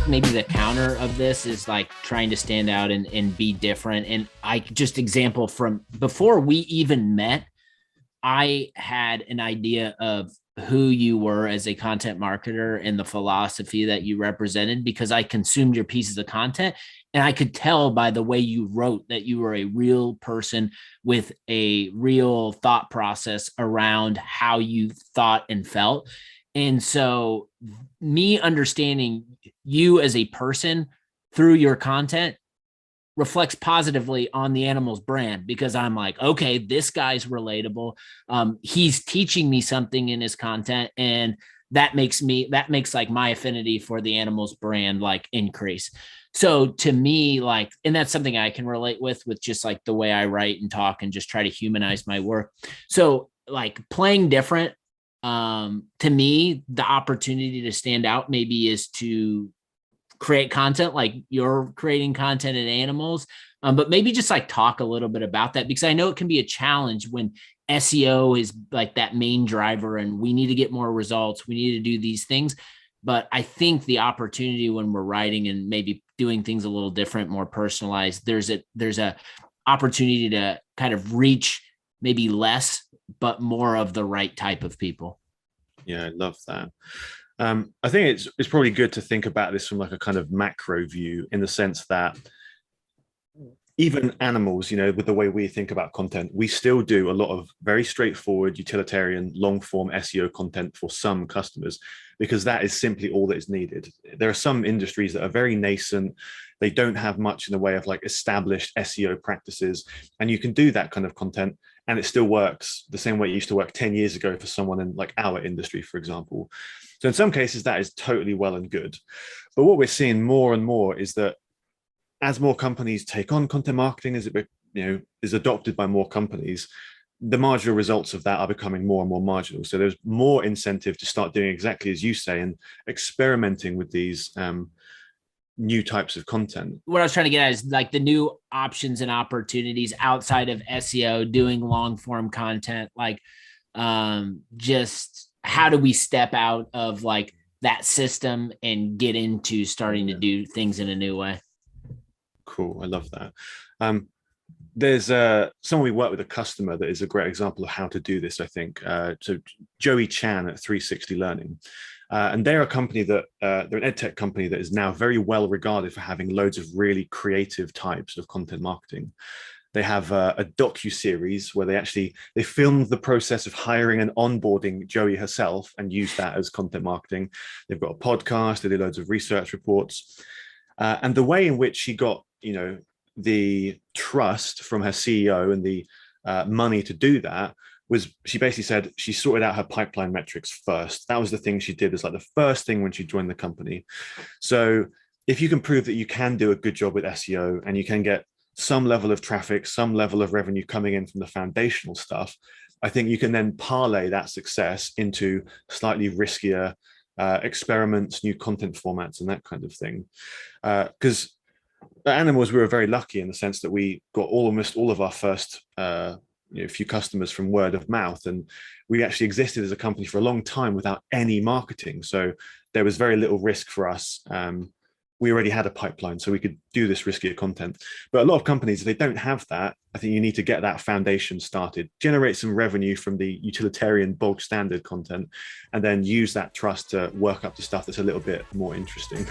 maybe the counter of this is like trying to stand out and be different. And I just example from before we even met, I had an idea of who you were as a content marketer and the philosophy that you represented because I consumed your pieces of content. And I could tell by the way you wrote that you were a real person with a real thought process around how you thought and felt. And so, me understanding you as a person through your content reflects positively on the Animalz brand because I'm like, okay, this guy's relatable. He's teaching me something in his content, and that makes like my affinity for the Animalz brand like increase. So to me, like, and that's something I can relate with just like the way I write and talk and just try to humanize my work. So like playing different, to me, the opportunity to stand out maybe is to create content like you're creating content at Animalz, but maybe just like talk a little bit about that because I know it can be a challenge when SEO is like that main driver and we need to get more results. We need to do these things. But I think the opportunity when we're writing and maybe doing things a little different, more personalized, there's a opportunity to kind of reach maybe less, but more of the right type of people. Yeah, I love that. I think it's probably good to think about this from like a kind of macro view in the sense that even Animalz, with the way we think about content, we still do a lot of very straightforward, utilitarian, long form SEO content for some customers, because that is simply all that is needed. There are some industries that are very nascent. They don't have much in the way of like established SEO practices. And you can do that kind of content and it still works the same way it used to work 10 years ago for someone in like our industry, for example. So in some cases, that is totally well and good. But what we're seeing more and more is that as more companies take on content marketing, as it is adopted by more companies, the marginal results of that are becoming more and more marginal. So there's more incentive to start doing exactly as you say and experimenting with these new types of content. What I was trying to get at is like the new options and opportunities outside of SEO, doing long form content, like just how do we step out of like that system and get into starting to do things in a new way? Cool. I love that. There's someone we work with, a customer that is a great example of how to do this, I think. So Joey Chan at 360 Learning. And they're a company that they're an edtech company that is now very well regarded for having loads of really creative types of content marketing. They have a docu-series where they filmed the process of hiring and onboarding Joey herself and used that as content marketing. They've got a podcast, they do loads of research reports. And the way in which she got, the trust from her CEO and the money to do that was she basically said she sorted out her pipeline metrics first. That was the thing she did as like the first thing when she joined the company. So if you can prove that you can do a good job with SEO and you can get some level of traffic, some level of revenue coming in from the foundational stuff, I think you can then parlay that success into slightly riskier experiments, new content formats, and that kind of thing. Because at Animalz, we were very lucky in the sense that we got almost all of our first few customers from word of mouth, and we actually existed as a company for a long time without any marketing. So there was very little risk for us. We already had a pipeline, so we could do this riskier content. But a lot of companies, if they don't have that, I think you need to get that foundation started, generate some revenue from the utilitarian bulk standard content, and then use that trust to work up to stuff that's a little bit more interesting.